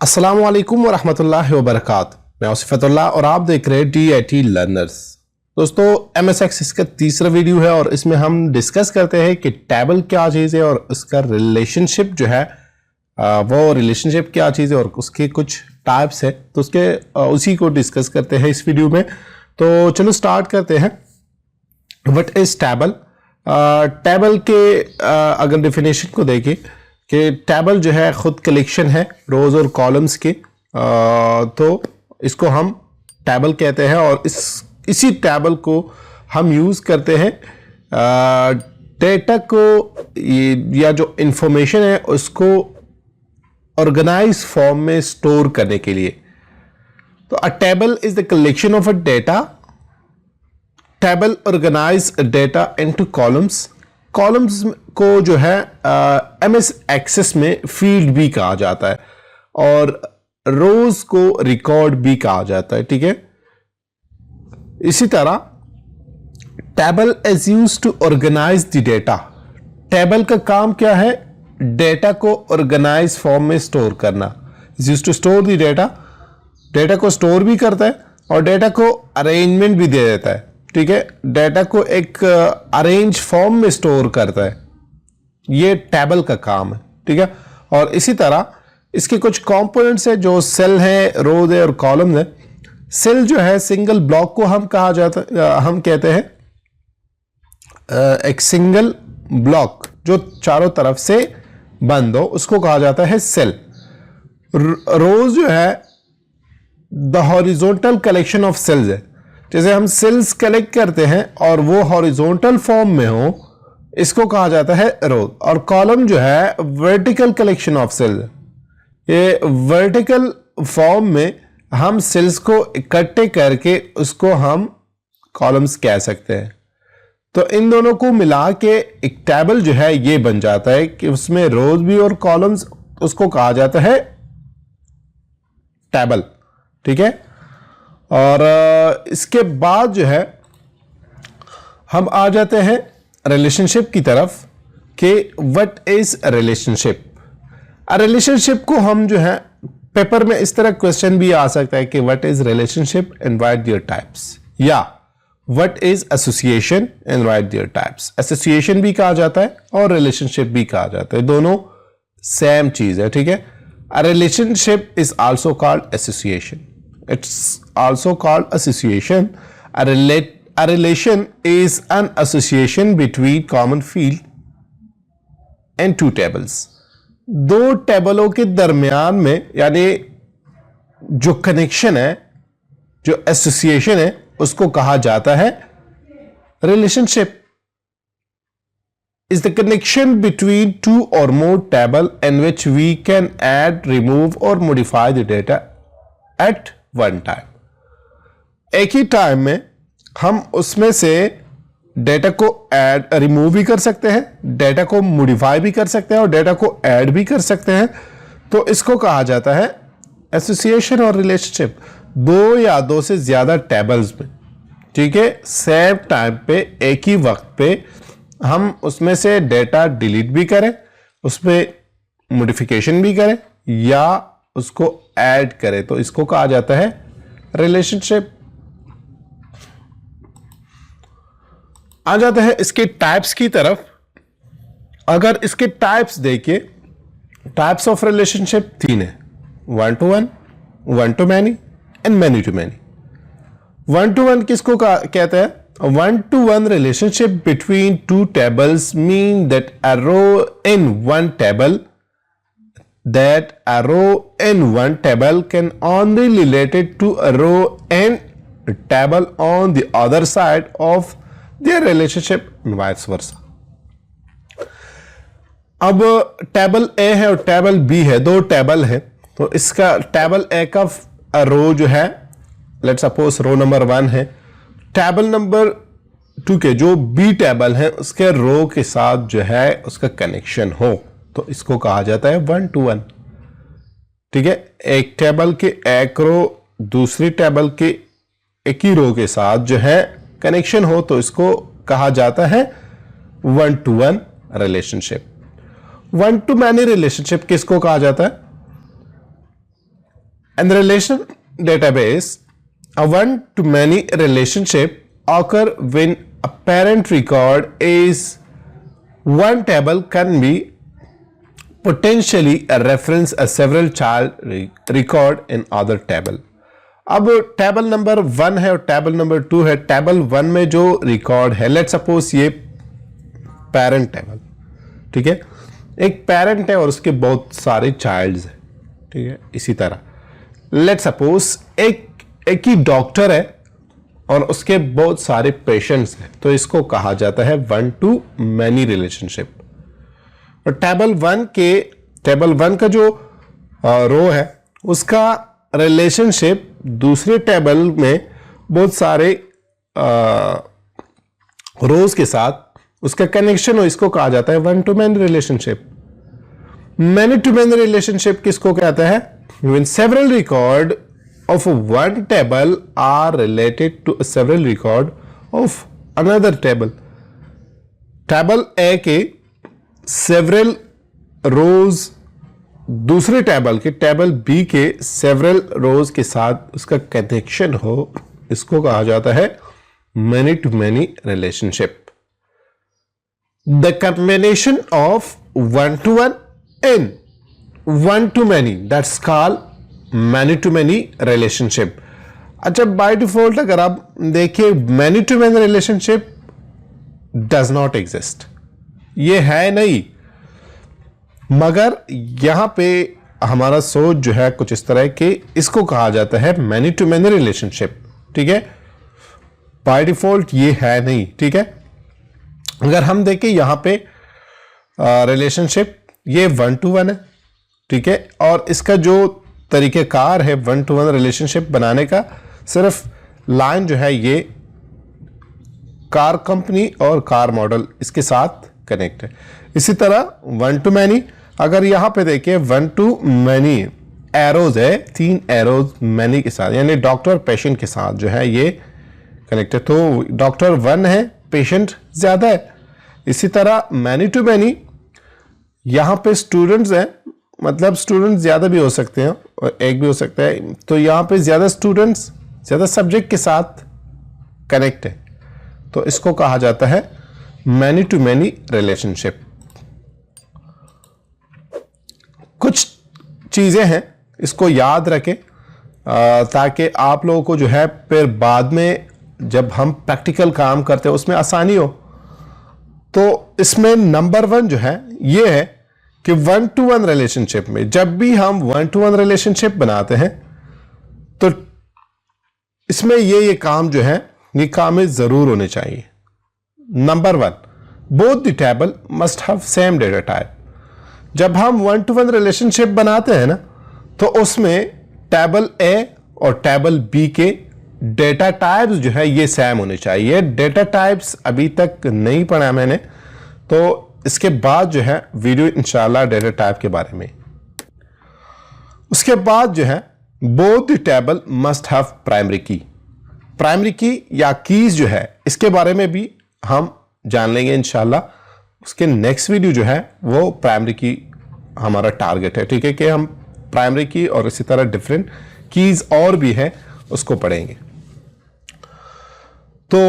अस्सलाम वालेकुम वरहमतुल्लाहि वबरकातुहू। मैं औसिफतुल्लाह और आप देख रहे हैं DIT लर्नर्स। दोस्तों MS एक्सेस का तीसरा वीडियो है और इसमें हम डिस्कस करते हैं कि टेबल क्या चीज़ है और उसका रिलेशनशिप जो है वो रिलेशनशिप क्या चीज़ है और उसके कुछ टाइप्स है, तो उसके उसी को डिस्कस करते हैं इस वीडियो में। तो चलो स्टार्ट करते हैं। What is table? टेबल के अगर डेफिनेशन को देखें कि टेबल जो है खुद कलेक्शन है रोज और कॉलम्स के, तो इसको हम टेबल कहते हैं और इसी टेबल को हम यूज़ करते हैं डेटा को या जो इंफॉर्मेशन है उसको ऑर्गेनाइज फॉर्म में स्टोर करने के लिए। तो a table is the collection of a data. Table organize data into columns. Columns को जो है MS एक्सेस में फील्ड भी कहा जाता है और रोज को रिकॉर्ड भी कहा जाता है, ठीक है। इसी तरह table is used to organize the data. Table का काम क्या है? डेटा को ऑर्गेनाइज फॉर्म में स्टोर करना। Is used to store the data. Data को स्टोर भी करता है और डेटा को अरेंजमेंट भी दे देता है, ठीक है। डेटा को एक अरेंज फॉर्म में स्टोर करता है, ये टेबल का काम है, ठीक है। और इसी तरह इसके कुछ कंपोनेंट्स है जो सेल है, रोज है और कॉलम है। सेल जो है सिंगल ब्लॉक को हम हम कहते हैं एक सिंगल ब्लॉक जो चारों तरफ से बंद हो उसको कहा जाता है सेल। रोज जो है the horizontal collection of cells है। जैसे हम सेल्स कलेक्ट करते हैं और वो हॉरिजॉन्टल फॉर्म में हो, इसको कहा जाता है रोज। और कॉलम जो है वर्टिकल कलेक्शन ऑफ सेल्स। ये वर्टिकल फॉर्म में हम सेल्स को इकट्ठे करके उसको हम कॉलम्स कह सकते हैं। तो इन दोनों को मिला के एक टेबल जो है ये बन जाता है कि उसमें रोज भी और कॉलम्स, उसको कहा जाता है टेबल, ठीक है। और इसके बाद जो है हम आ जाते हैं रिलेशनशिप की तरफ कि व्हाट इज रिलेशनशिप। रिलेशनशिप को हम जो है पेपर में इस तरह क्वेश्चन भी आ सकता है कि what is relationship and write their types, या what is association and write their types. Association भी कहा जाता है और रिलेशनशिप भी कहा जाता है, दोनों सेम चीज है, ठीक है। A relationship is also called association. It's also called association. A relation is an association between common field and two tables. दो टेबलों के दरमियान में यानी जो कनेक्शन है, जो एसोसिएशन है, उसको कहा जाता है relationship. Is the connection between two or more table in which we can add, remove or modify the data at one time. एक ही टाइम में हम उसमें से डेटा को ऐड रिमूव भी कर सकते हैं, डेटा को मॉडिफाई भी कर सकते हैं और डेटा को ऐड भी कर सकते हैं। तो इसको कहा जाता है एसोसिएशन और रिलेशनशिप। दो या दो से ज्यादा टेबल्स में, ठीक है, सेम टाइम पे एक ही वक्त पे हम उसमें से डेटा डिलीट भी करें, उसमें मॉडिफिकेशन भी करें या उसको ऐड करें, तो इसको कहा जाता है रिलेशनशिप। आ जाते हैं इसके टाइप्स की तरफ। अगर इसके टाइप्स देखिए, टाइप्स ऑफ रिलेशनशिप तीन है: one to one, one to many and many to many. One to one किसको कहते हैं? One to one relationship between two tables mean that a row in one table that a row in one table can only related to a row and table on the other side of their relationship and vice versa. अब table A है और table B है, दो table है। तो इसका table A का रो जो है, लेट सपोज रो नंबर 1 है, टेबल नंबर 2 के जो B टेबल है उसके रो के साथ जो है उसका कनेक्शन हो, तो इसको कहा जाता है वन टू वन, ठीक है। एक टेबल के एक रो दूसरी टेबल के एक ही रो के साथ जो है कनेक्शन हो, तो इसको कहा जाता है one to one relationship. One to many relationship किसको कहा जाता है? In the relation database, a one-to-many relationship occur when a parent record is one table can be potentially a reference a several child record in other table. अब table number 1 है और table number 2 है। Table 1 में जो record है, let suppose ये parent table, ठीक है, एक पेरेंट है और उसके बहुत सारे चाइल्ड्स हैं, ठीक है। इसी तरह लेट सपोज एक ही डॉक्टर है और उसके बहुत सारे पेशेंट्स हैं, तो इसको कहा जाता है वन टू मैनी रिलेशनशिप। और टेबल वन का जो रो है उसका रिलेशनशिप दूसरे टेबल में बहुत सारे रोज के साथ उसका कनेक्शन हो, इसको कहा जाता है one to many relationship. Many to many relationship किसको कहता है? When several record of one table are related to several record of another table. Table A के सेवरल रोज दूसरे टेबल के टेबल बी के सेवरल रोज के साथ उसका कनेक्शन हो, इसको कहा जाता है many to many relationship. The combination of one to one in one to many, that's called many to many relationship. अच्छा, बाय डिफॉल्ट अगर आप देखिए many to many relationship does not exist, ये है नहीं, मगर यहां पे हमारा सोच जो है कुछ इस तरह के, इसको कहा जाता है मैनी टू मैनी रिलेशनशिप, ठीक है। बाय डिफॉल्ट ये है नहीं, ठीक है। अगर हम देखें यहां पे रिलेशनशिप ये वन टू वन है, ठीक है, और इसका जो तरीकेकार है वन टू वन रिलेशनशिप बनाने का, सिर्फ लाइन जो है ये कार कंपनी और कार मॉडल इसके साथ कनेक्ट है। इसी तरह वन टू मैनी, अगर यहां पे देखिए वन टू मैनी एरोज है, 3 एरोज मैनी के साथ, यानी डॉक्टर पेशेंट के साथ जो है ये कनेक्ट है, तो डॉक्टर 1 है, पेशेंट ज्यादा है। इसी तरह मैनी टू मैनी, यहां पे स्टूडेंट्स हैं, मतलब स्टूडेंट्स ज्यादा भी हो सकते हैं और एक भी हो सकता है, तो यहां पे ज्यादा स्टूडेंट्स ज्यादा सब्जेक्ट के साथ कनेक्ट है, तो इसको कहा जाता है मैनी टू मैनी रिलेशनशिप। कुछ चीजें हैं, इसको याद रखें ताकि आप लोगों को जो है फिर बाद में जब हम प्रैक्टिकल काम करते हैं उसमें आसानी हो। तो इसमें नंबर 1 जो है ये है कि वन टू वन रिलेशनशिप में जब भी हम वन टू वन रिलेशनशिप बनाते हैं तो इसमें ये काम जो है ये काम जरूर होने चाहिए। Number 1, both the table must have same data type. जब हम वन टू वन रिलेशनशिप बनाते हैं ना, तो उसमें टेबल ए और टेबल बी के डेटा टाइप्स जो है ये सेम होने चाहिए। डेटा टाइप्स अभी तक नहीं पढ़ा मैंने, तो इसके बाद जो है वीडियो इंशाल्लाह डेटा टाइप के बारे में। उसके बाद जो है both the table must have primary की। प्राइमरी की या कीज जो है इसके बारे में भी हम जान लेंगे इंशाल्लाह। उसके नेक्स्ट वीडियो जो है वो प्राइमरी की हमारा टारगेट है, ठीक है, कि हम प्राइमरी की और इसी तरह डिफरेंट कीज और भी है उसको पढ़ेंगे। तो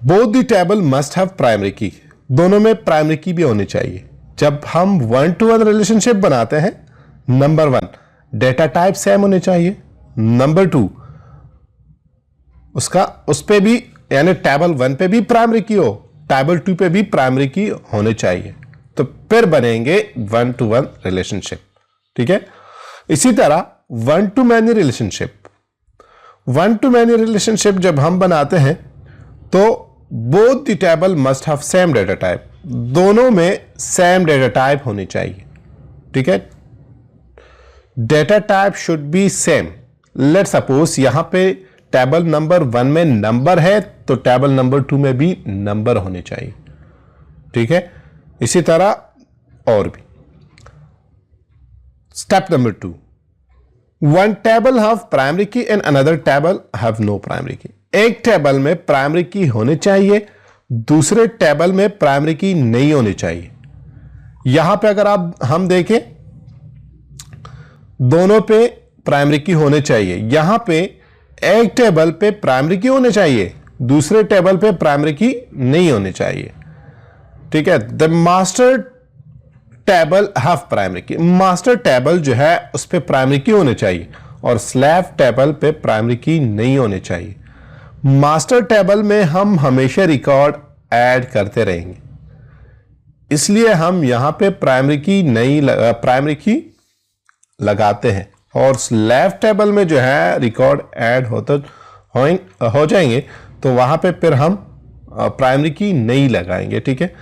both the table must have primary की, दोनों में प्राइमरी की भी होनी चाहिए। जब हम वन टू वन रिलेशनशिप बनाते हैं, नंबर 1 डेटा टाइप सेम होने चाहिए। नंबर 2 उस पे भी यानी टेबल 1 पे भी प्राइमरी की हो, टेबल 2 पे भी प्राइमरी की होने चाहिए, तो फिर बनेंगे वन टू वन रिलेशनशिप, ठीक है। इसी तरह one to many relationship, one to many relationship जब हम बनाते हैं तो both the table must have same data type, दोनों में सेम डेटा टाइप होनी चाहिए, ठीक है। Data type should be same. Let suppose यहां पे टेबल नंबर 1 में नंबर है, तो टेबल नंबर 2 में भी नंबर होने चाहिए, ठीक है। इसी तरह और भी। Step number 2, one table have primary key and another table have no primary key. एक टेबल में प्राइमरी की होनी चाहिए, दूसरे टेबल में प्राइमरी की नहीं होनी चाहिए। यहां पे अगर हम देखें दोनों पे प्राइमरी की होने चाहिए। यहां पे एक टेबल पे प्राइमरी की होने चाहिए, दूसरे टेबल पे प्राइमरी की नहीं होनी चाहिए। ठीक है, the master table have primary की, मास्टर टेबल जो है उस पे प्राइमरी की होनी चाहिए और स्लैव टेबल पे प्राइमरी की नहीं होनी चाहिए। मास्टर टेबल में हम हमेशा रिकॉर्ड ऐड करते रहेंगे, इसलिए हम यहां पे प्राइमरी की लगाते हैं और स्लैव टेबल में जो है रिकॉर्ड ऐड हो जाएंगे तो वहां पे फिर हम प्राइमरी की नहीं लगाएंगे। ठीक है,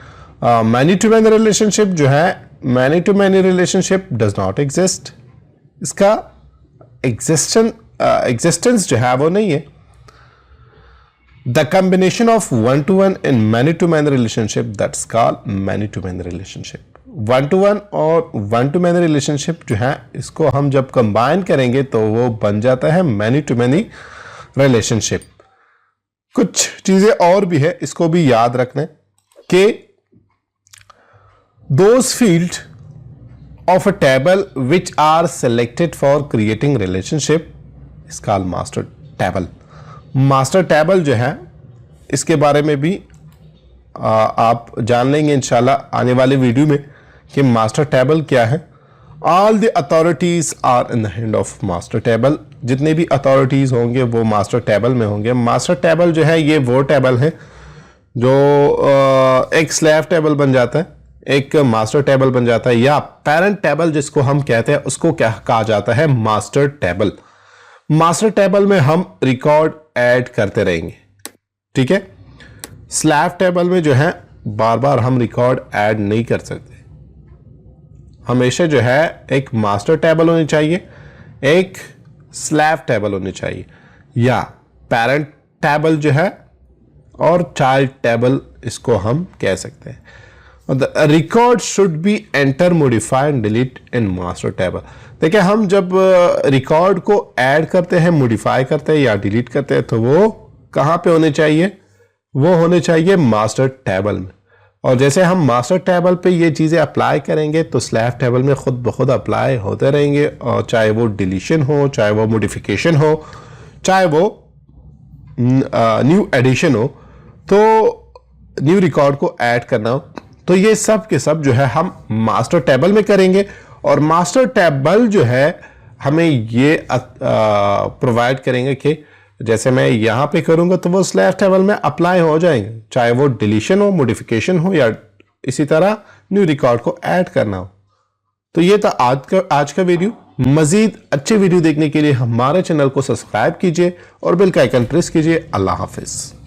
मैनी टू मैनी रिलेशनशिप जो है, many to many relationship does not exist, इसका एग्जिस्टेंस जो है वो नहीं है। The combination of one to one in many to many relationship that's called many to many relationship. One to one और one to many relationship जो है इसको हम जब कंबाइन करेंगे तो वो बन जाता है मैनी टू मैनी रिलेशनशिप। कुछ चीजें और भी है, इसको भी याद रखना कि those field of a table which are selected for creating relationship is called master table। master table जो है इसके बारे में भी आप जान लेंगे इंशाल्लाह आने वाले वीडियो में कि मास्टर टेबल क्या है। All the authorities are in the hand of master table, जितने भी अथॉरिटीज होंगे वो मास्टर टेबल में होंगे। मास्टर टेबल जो है ये वो टेबल है जो एक स्लैव टेबल बन जाता है, एक मास्टर टेबल बन जाता है, या पेरेंट टेबल जिसको हम कहते हैं उसको क्या कहा जाता है, मास्टर टेबल। मास्टर टेबल में हम रिकॉर्ड ऐड करते रहेंगे। ठीक है, स्लैव टेबल में जो है बार बार हम रिकॉर्ड ऐड नहीं कर सकते। हमेशा जो है एक मास्टर टेबल होनी चाहिए, एक स्लैव टेबल होनी चाहिए, या पेरेंट टेबल जो है और चाइल्ड टेबल इसको हम कह सकते हैं। The record should be enter, modify and delete in master table। देखिए हम जब रिकॉर्ड को ऐड करते हैं, मॉडिफाई करते हैं या डिलीट करते हैं तो वो कहाँ पे होने चाहिए, वो होने चाहिए मास्टर टेबल में। और जैसे हम मास्टर टेबल पे ये चीज़ें अप्लाई करेंगे तो स्लैव टेबल में खुद ब खुद अप्लाई होते रहेंगे, और चाहे वो डिलीशन हो, चाहे वो मॉडिफिकेशन हो, चाहे वो न्यू एडिशन हो, तो न्यू रिकॉर्ड को ऐड करना हो, तो ये सब के सब जो है हम मास्टर टेबल में करेंगे। और मास्टर टेबल जो है हमें ये प्रोवाइड करेंगे कि जैसे मैं यहां पे करूंगा तो वो स्लैव टेबल में अप्लाई हो जाएंगे, चाहे वो डिलीशन हो, मॉडिफिकेशन हो, या इसी तरह न्यू रिकॉर्ड को ऐड करना हो। तो ये था आज का वीडियो। मजीद अच्छे वीडियो देखने के लिए हमारे चैनल को सब्सक्राइब कीजिए और बेल का आइकन प्रेस कीजिए। अल्लाह हाफिज।